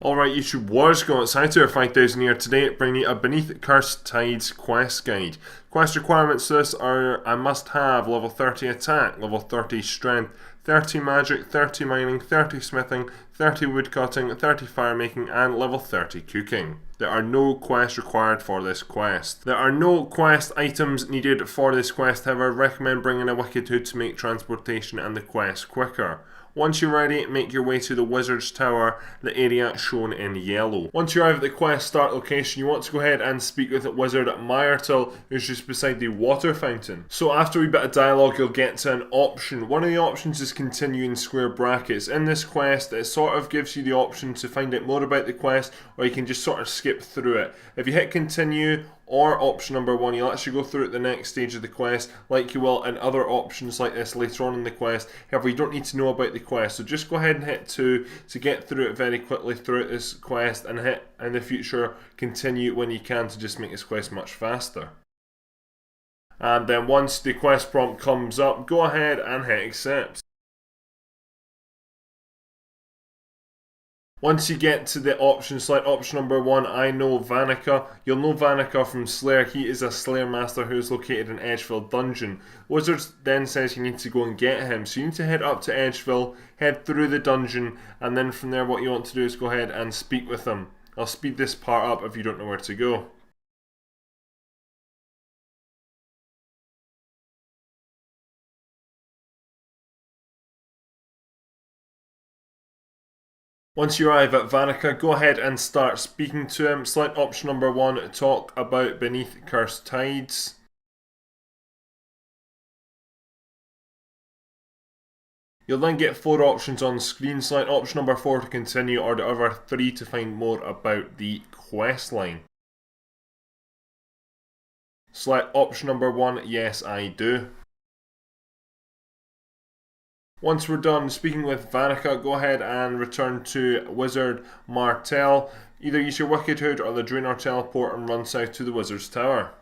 Alright YouTube, what's going on? It's Hightower 5000 here today, bringing you a Beneath Cursed Tides quest guide. Quest requirements to this are: I must have level 30 attack, level 30 strength, 30 magic, 30 mining, 30 smithing, 30 woodcutting, 30 firemaking, and level 30 cooking. There are no quests required for this quest. There are no quest items needed for this quest, however I recommend bringing a Wicked Hood to make transportation and the quest quicker. Once you're ready, make your way to the Wizard's Tower, the area shown in yellow. Once you arrive at the quest start location, you want to go ahead and speak with Wizard Myrtle, who's just beside the water fountain. So after a wee bit of dialogue, you'll get to an option. One of the options is continue in square brackets. In this quest, it sort of gives you the option to find out more about the quest, or you can just sort of skip through it. If you hit continue, or option number 1, you'll actually go through at the next stage of the quest, like you will in other options like this later on in the quest. However, you don't need to know about the quest, so just go ahead and hit 2 to get through it very quickly throughout this quest, and hit in the future continue when you can to just make this quest much faster. And then once the quest prompt comes up, go ahead and hit accept. Once you get to the option, select option number 1, I know Vannaka. You'll know Vannaka from Slayer. He is a Slayer master who is located in Edgeville Dungeon. Wizard then says you need to go and get him. So you need to head up to Edgeville, head through the dungeon, and then from there what you want to do is go ahead and speak with him. I'll speed this part up if you don't know where to go. Once you arrive at Vannaka, go ahead and start speaking to him. Select option number 1, talk about Beneath Cursed Tides. You'll then get 4 options on screen. Select option number 4 to continue, or the other 3 to find more about the quest line. Select option number 1, yes I do. Once we're done speaking with Vannaka, go ahead and return to Wizard Martell. Either use your Wicked Hood or the Draenor teleport and run south to the Wizard's Tower.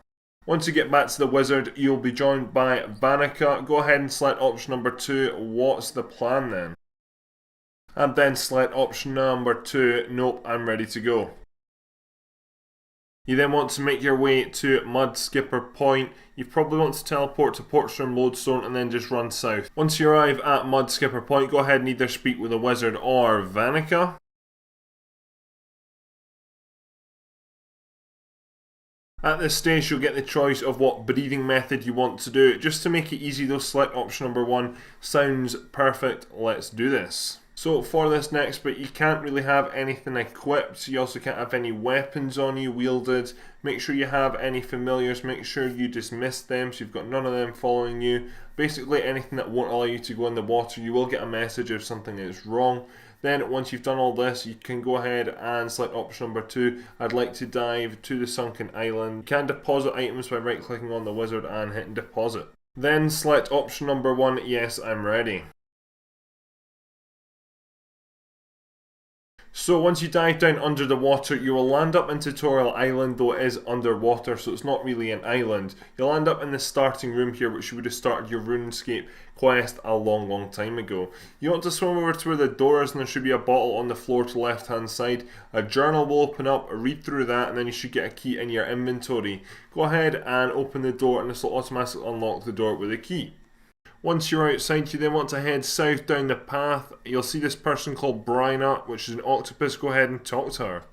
Once you get back to the Wizard, you'll be joined by Vannaka. Go ahead and select option number 2, what's the plan then? And then select option number 2, nope, I'm ready to go. You then want to make your way to Mud Skipper Point. You probably want to teleport to Portstrom Lodestone and then just run south. Once you arrive at Mud Skipper Point, go ahead and either speak with a wizard or Vannaka. At this stage, you'll get the choice of what breathing method you want to do. Just to make it easy though, select option number 1. Sounds perfect, let's do this. So for this next bit, you can't really have anything equipped. You also can't have any weapons on you wielded. Make sure you have any familiars. Make sure you dismiss them so you've got none of them following you. Basically anything that won't allow you to go in the water, you will get a message if something is wrong. Then once you've done all this, you can go ahead and select option number 2. I'd like to dive to the sunken island. You can deposit items by right clicking on the wizard and hitting deposit. Then select option number 1, yes I'm ready. So once you dive down under the water, you will land up in Tutorial Island, though it is underwater, so it's not really an island. You'll end up in the starting room here, which you would have started your Runescape quest a long time ago. You want to swim over to where the door is, and there should be a bottle on the floor to the left hand side. A journal will open up, read through that, and then you should get a key in your inventory. Go ahead and open the door, and this will automatically unlock the door with a key. Once you're outside, you then want to head south down the path. You'll see this person called Bryna, which is an octopus. Go ahead and talk to her.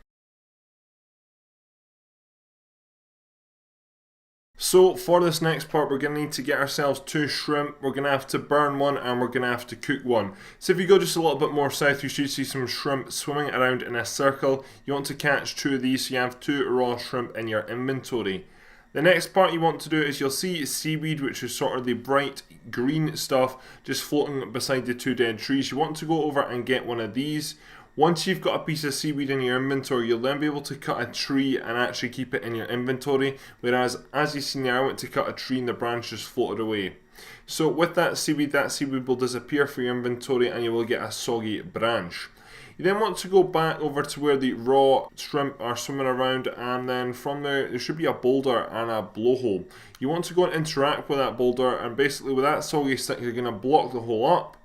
So for this next part, we're going to need to get ourselves 2 shrimp. We're going to have to burn one and we're going to have to cook one. So if you go just a little bit more south, you should see some shrimp swimming around in a circle. You want to catch 2 of these so you have 2 raw shrimp in your inventory. The next part you want to do is you'll see seaweed, which is sort of the bright green stuff just floating beside the 2 dead trees. You want to go over and get one of these. Once you've got a piece of seaweed in your inventory, you'll then be able to cut a tree and actually keep it in your inventory. Whereas, as you see now, I went to cut a tree and the branch just floated away. So with that seaweed will disappear from your inventory and you will get a soggy branch. You then want to go back over to where the raw shrimp are swimming around, and then from there should be a boulder and a blowhole. You want to go and interact with that boulder, and basically with that soggy stick you're going to block the hole up.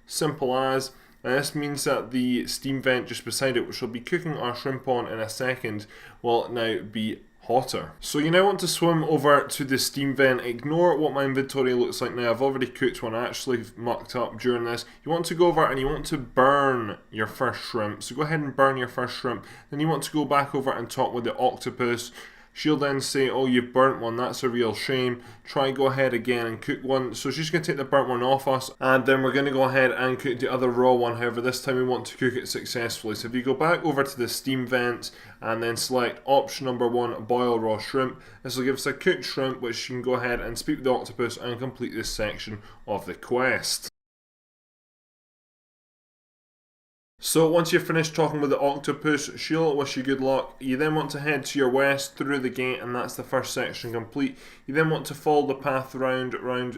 Simple as. And this means that the steam vent just beside it, which will be cooking our shrimp on in a second, will now be hotter. So you now want to swim over to the steam vent. Ignore what my inventory looks like now. I've already cooked one. I actually mucked up during this. You want to go over and you want to burn your first shrimp. So go ahead and burn your first shrimp. Then you want to go back over and talk with the octopus. She'll then say, oh, you've burnt one, that's a real shame. Try go ahead again and cook one. So she's going to take the burnt one off us, and then we're going to go ahead and cook the other raw one. However, this time we want to cook it successfully. So if you go back over to the steam vent and then select option number 1, boil raw shrimp, this will give us a cooked shrimp, which you can go ahead and speak with the octopus and complete this section of the quest. So once you've finished talking with the octopus, she'll wish you good luck. You then want to head to your west through the gate, and that's the first section complete. You then want to follow the path round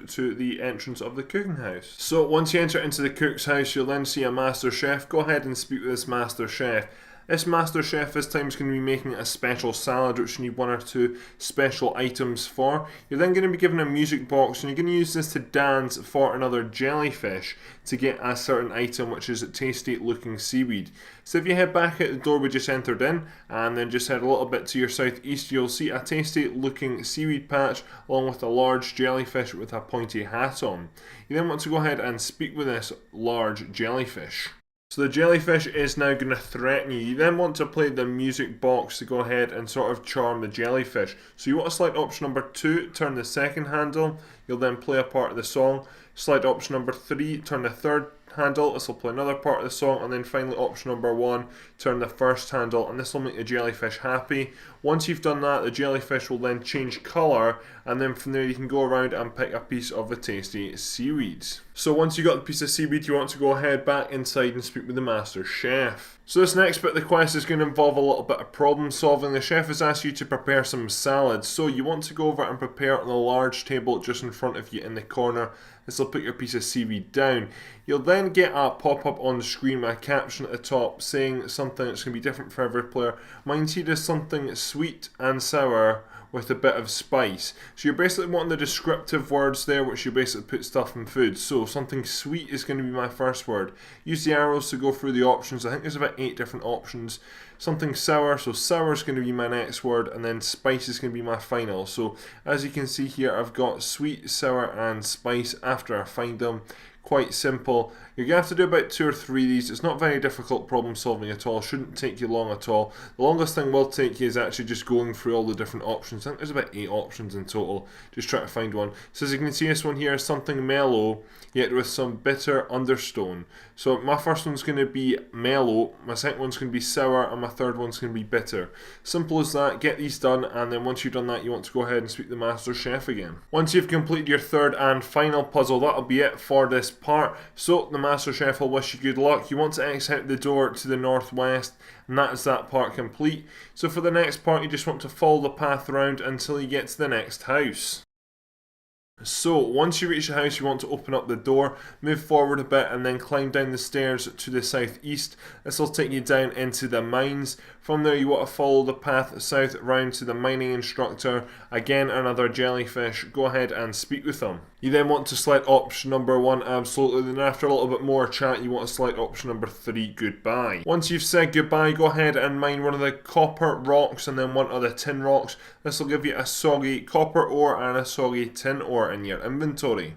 to the entrance of the cooking house. So once you enter into the cook's house, you'll then see a master chef. Go ahead and speak with this master chef. This master chef this time is going to be making a special salad, which you need 1 or 2 special items for. You're then going to be given a music box, and you're going to use this to dance for another jellyfish to get a certain item, which is a tasty looking seaweed. So if you head back at the door we just entered in, and then just head a little bit to your southeast, you'll see a tasty looking seaweed patch along with a large jellyfish with a pointy hat on. You then want to go ahead and speak with this large jellyfish. So the jellyfish is now going to threaten you. You then want to play the music box to go ahead and sort of charm the jellyfish. So you want to select option number 2, turn the second handle. You'll then play a part of the song. Select option number 3, turn the third handle. This will play another part of the song. And then finally option number 1, turn the first handle. And this will make the jellyfish happy. Once you've done that, the jellyfish will then change colour. And then from there you can go around and pick a piece of the tasty seaweed. So once you've got the piece of seaweed, you want to go ahead back inside and speak with the master chef. So this next bit of the quest is going to involve a little bit of problem solving. The chef has asked you to prepare some salads. So you want to go over and prepare on a large table just in front of you in the corner. This will put your piece of seaweed down. You'll then get a pop-up on the screen with a caption at the top saying something that's going to be different for every player. Mine here is something sweet and sour with a bit of spice. So you're basically wanting the descriptive words there, which you basically put stuff in food. So something sweet is going to be my first word. Use the arrows to go through the options. I think there's about 8 different options. Something sour, so sour is going to be my next word, and then spice is going to be my final. So as you can see here, I've got sweet, sour and spice after I find them. Quite simple. You're going to have to do about 2 or 3 of these. It's not very difficult problem solving at all. Shouldn't take you long at all. The longest thing will take you is actually just going through all the different options. I think there's about 8 options in total. Just try to find one. So as you can see, this one here is something mellow, yet with some bitter undertone. So my first one's going to be mellow, my second one's going to be sour, and my third one's going to be bitter. Simple as that. Get these done, and then once you've done that, you want to go ahead and speak to the master chef again. Once you've completed your third and final puzzle, that'll be it for this part. So the master chef will wish you good luck. You want to exit the door to the northwest, and that is that part complete. So for the next part, you just want to follow the path around until you get to the next house. So once you reach the house, you want to open up the door, move forward a bit, and then climb down the stairs to the southeast. This will take you down into the mines. From there you want to follow the path south round to the mining instructor. Again, another jellyfish. Go ahead and speak with them. You then want to select option number 1, absolutely. Then after a little bit more chat, you want to select option number 3, goodbye. Once you've said goodbye, go ahead and mine one of the copper rocks and then one of the tin rocks. This will give you a soggy copper ore and a soggy tin ore in your inventory.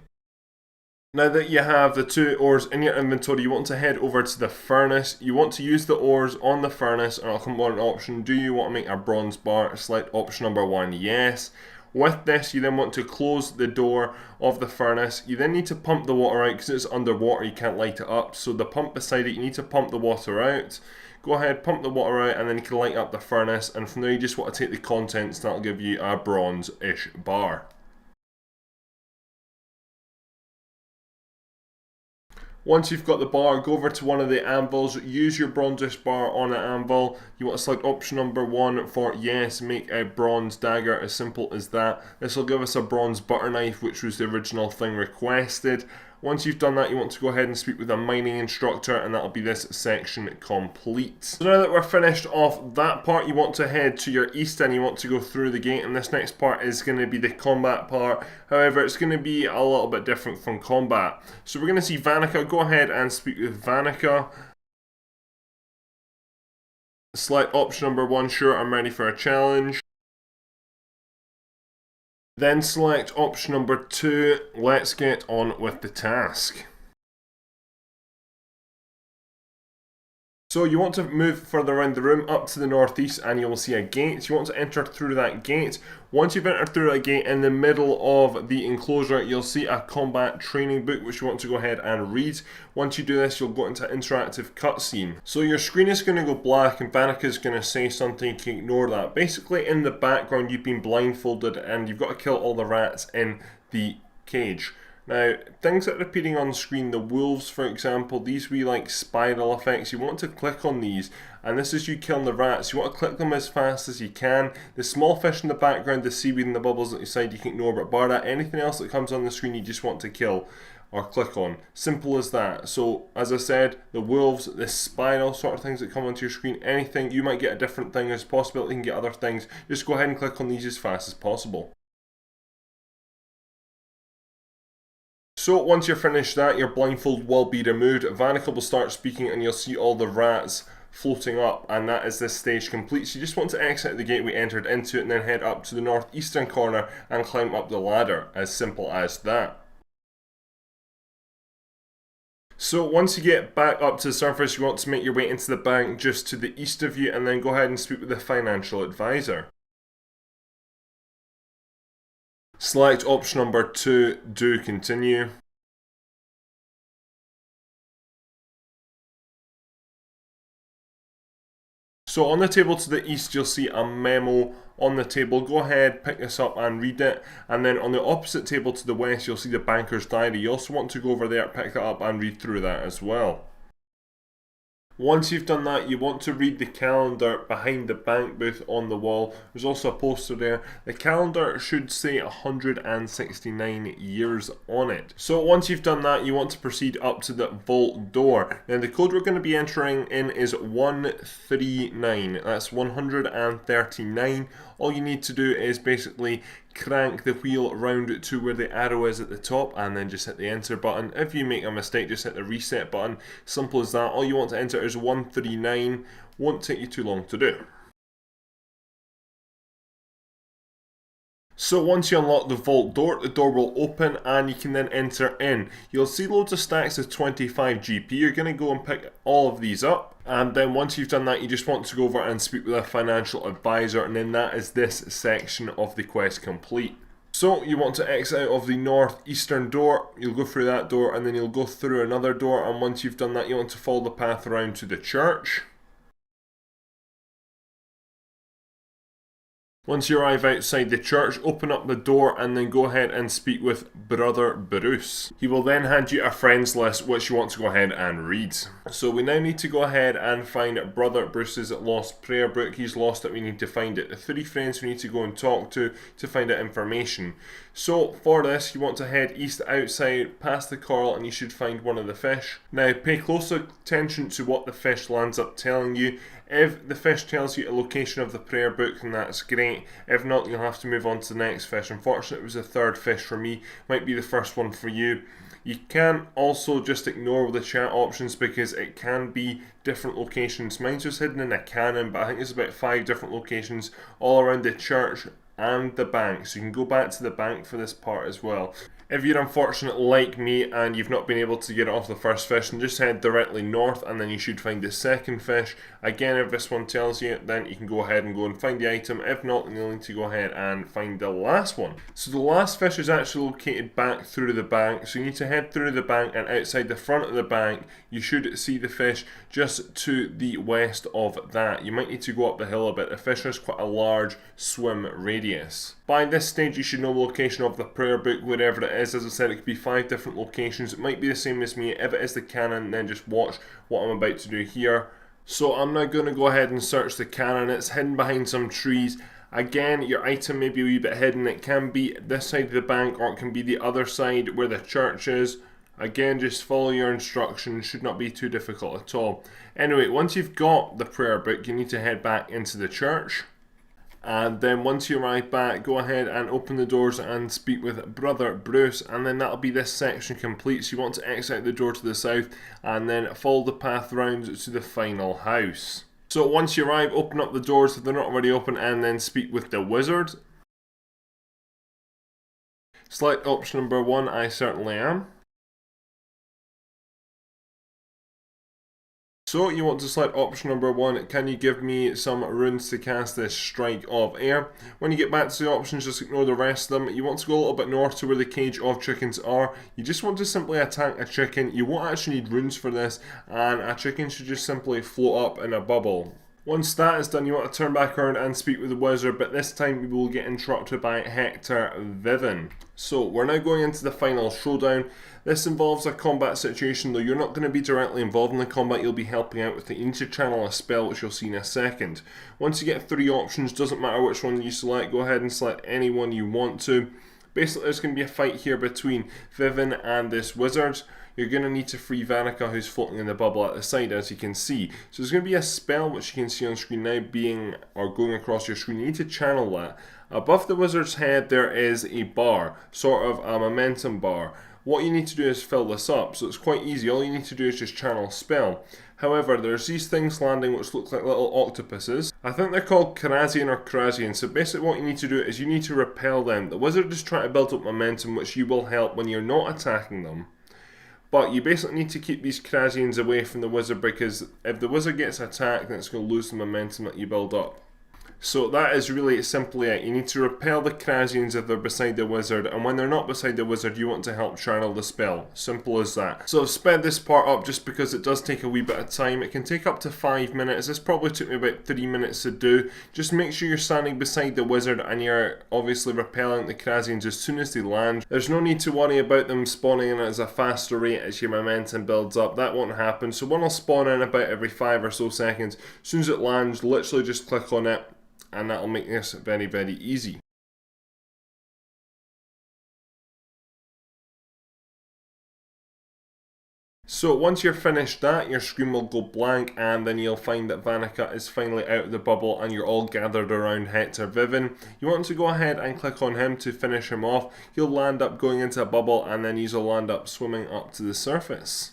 Now that you have the 2 ores in your inventory, you want to head over to the furnace. You want to use the ores on the furnace, and I'll come on an option. Do you want to make a bronze bar? Select option number 1, yes. With this, you then want to close the door of the furnace. You then need to pump the water out because it's underwater, you can't light it up. So the pump beside it, you need to pump the water out. Go ahead, pump the water out, and then you can light up the furnace. And from there, you just want to take the contents, that'll give you a bronze-ish bar. Once you've got the bar, go over to one of the anvils, use your bronze-ish bar on the anvil. You want to select option number 1 for yes, make a bronze dagger, as simple as that. This will give us a bronze butter knife, which was the original thing requested. Once you've done that, you want to go ahead and speak with a mining instructor, and that'll be this section complete. So now that we're finished off that part, you want to head to your east and you want to go through the gate, and this next part is going to be the combat part. However, it's going to be a little bit different from combat. So we're going to see Vannaka. Go ahead and speak with Vannaka. Select option number 1, sure, I'm ready for a challenge. Then select option number 2, let's get on with the task. So you want to move further around the room up to the northeast and you will see a gate. You want to enter through that gate. Once you've entered through that gate, in the middle of the enclosure you'll see a combat training book which you want to go ahead and read. Once you do this, you'll go into an interactive cutscene. So your screen is going to go black and Vannaka is going to say something, you can ignore that. Basically in the background you've been blindfolded and you've got to kill all the rats in the cage. Now, things that are repeating on screen, the wolves for example, these wee like spiral effects, you want to click on these, and this is you killing the rats. You want to click them as fast as you can. The small fish in the background, the seaweed and the bubbles at the side you can ignore, but bar that, anything else that comes on the screen you just want to kill or click on. Simple as that. So as I said, the wolves, the spiral sort of things that come onto your screen, anything, you might get a different thing, there's a possibility you can get other things, just go ahead and click on these as fast as possible. So once you're finished that, your blindfold will be removed, Vannaka will start speaking and you'll see all the rats floating up, and that is this stage complete. So you just want to exit the gate we entered into it and then head up to the northeastern corner and climb up the ladder, as simple as that. So once you get back up to the surface, you want to make your way into the bank just to the east of you and then go ahead and speak with the financial advisor. Select option number 2, do continue. So on the table to the east you'll see a memo on the table. Go ahead, pick this up and read it. And then on the opposite table to the west you'll see the banker's diary. You also want to go over there, pick that up and read through that as well. Once you've done that, you want to read the calendar behind the bank booth on the wall. There's also a poster there. The calendar should say 169 years on it. So once you've done that, you want to proceed up to the vault door. Now the code we're going to be entering in is 139. That's 139. All you need to do is basically crank the wheel round to where the arrow is at the top and then just hit the enter button. If you make a mistake, just hit the reset button. Simple as that. All you want to enter is 139. Won't take you too long to do. So once you unlock the vault door, the door will open and you can then enter in. You'll see loads of stacks of 25 GP. You're going to go and pick all of these up. And then once you've done that, you just want to go over and speak with a financial advisor, and then that is this section of the quest complete. So you want to exit out of the northeastern door, you'll go through that door and then you'll go through another door, and once you've done that you want to follow the path around to the church. Once you arrive outside the church, open up the door and then go ahead and speak with Brother Bruce. He will then hand you a friends list which you want to go ahead and read. So we now need to go ahead and find Brother Bruce's lost prayer book. He's lost it, we need to find it. The 3 friends we need to go and talk to find out information. So for this you want to head east outside past the coral and you should find one of the fish. Now pay close attention to what the fish lands up telling you. If the fish tells you a location of the prayer book, then that's great. If not, you'll have to move on to the next fish. Unfortunately, it was the 3rd fish for me. Might be the first one for you. You can also just ignore the chat options because it can be different locations. Mine's just hidden in a cannon, but I think there's about 5 different locations all around the church and the bank. So you can go back to the bank for this part as well. If you're unfortunate like me and you've not been able to get it off the first fish, then just head directly north and then you should find the 2nd fish. Again, if this one tells you, then you can go ahead and go and find the item. If not, then you'll need to go ahead and find the last one. So the last fish is actually located back through the bank. So you need to head through the bank, and outside the front of the bank, you should see the fish just to the west of that. You might need to go up the hill a bit. The fish has quite a large swim radius. By this stage, you should know the location of the prayer book, wherever it is. As I said, it could be 5 different locations. It might be the same as me. If it is the cannon, then just watch what I'm about to do here. So I'm now going to go ahead and search the cannon. It's hidden behind some trees. Again, your item may be a wee bit hidden. It can be this side of the bank or it can be the other side where the church is. Again, just follow your instructions, should not be too difficult at all. Anyway, once you've got the prayer book, you need to head back into the church. And then once you arrive back, go ahead and open the doors and speak with Brother Bruce, and then that'll be this section complete. So you want to exit the door to the south and then follow the path round to the final house. So once you arrive, open up the doors if they're not already open, and then speak with the wizard. Select option number 1, I certainly am. So you want to select option number 1, can you give me some runes to cast this strike of air? When you get back to the options, just ignore the rest of them. You want to go a little bit north to where the cage of chickens are. You just want to simply attack a chicken. You won't actually need runes for this, and a chicken should just simply float up in a bubble. Once that is done, you want to turn back around and speak with the wizard, but this time we will get interrupted by Hector Vivin. So we're now going into the final showdown. This involves a combat situation, though you're not going to be directly involved in the combat, you'll be helping out with it. You need to channel a spell, which you'll see in a second. Once you get 3 options, doesn't matter which one you select, go ahead and select any one you want to. Basically, there's going to be a fight here between Vivin and this wizard. You're going to need to free Vannaka, who's floating in the bubble at the side, as you can see. So there's going to be a spell, which you can see on screen now, going across your screen. You need to channel that. Above the wizard's head, there is a bar, sort of a momentum bar. What you need to do is fill this up, so it's quite easy. All you need to do is just channel spell. However, there's these things landing which look like little octopuses. I think they're called Karazian or Karazian. So basically what you need to do is you need to repel them. The wizard is trying to build up momentum, which you will help when you're not attacking them. But you basically need to keep these Karazians away from the wizard, because if the wizard gets attacked, then it's going to lose the momentum that you build up. So that is really simply it. You need to repel the Karazians if they're beside the wizard, and when they're not beside the wizard, you want to help channel the spell. Simple as that. So I've sped this part up just because it does take a wee bit of time. It can take up to 5 minutes. This probably took me about 3 minutes to do. Just make sure you're standing beside the wizard and you're obviously repelling the Karazians as soon as they land. There's no need to worry about them spawning in at a faster rate as your momentum builds up. That won't happen. So one will spawn in about every 5 or so seconds. As soon as it lands, literally just click on it, and that'll make this very, very easy. So once you're finished that, your screen will go blank, and then you'll find that Vannaka is finally out of the bubble and you're all gathered around Hector Vivin. You want to go ahead and click on him to finish him off. He'll land up going into a bubble, and then you'll land up swimming up to the surface.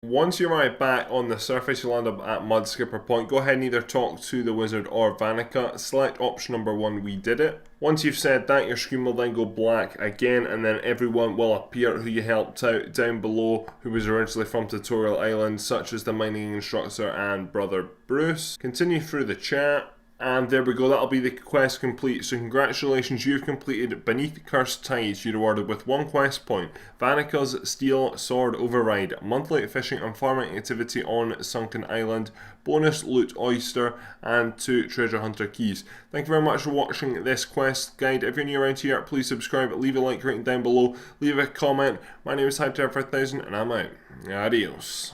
Once you arrive back on the surface, you'll end up at Mud Skipper Point. Go ahead and either talk to the wizard or Vannaka. Select option number 1, we did it. Once you've said that, your screen will then go black again, and then everyone will appear who you helped out down below, who was originally from Tutorial Island, such as the mining instructor and Brother Bruce. Continue through the chat. And there we go, that'll be the quest complete. So congratulations, you've completed Beneath Cursed Tides. You're rewarded with 1 quest point, Vannaka's Steel Sword Override, monthly fishing and farming activity on Sunken Island, bonus loot oyster, and 2 treasure hunter keys. Thank you very much for watching this quest guide. If you're new around here, please subscribe, leave a like rating down below, leave a comment. My name is Hightower 5000 and I'm out. Adios.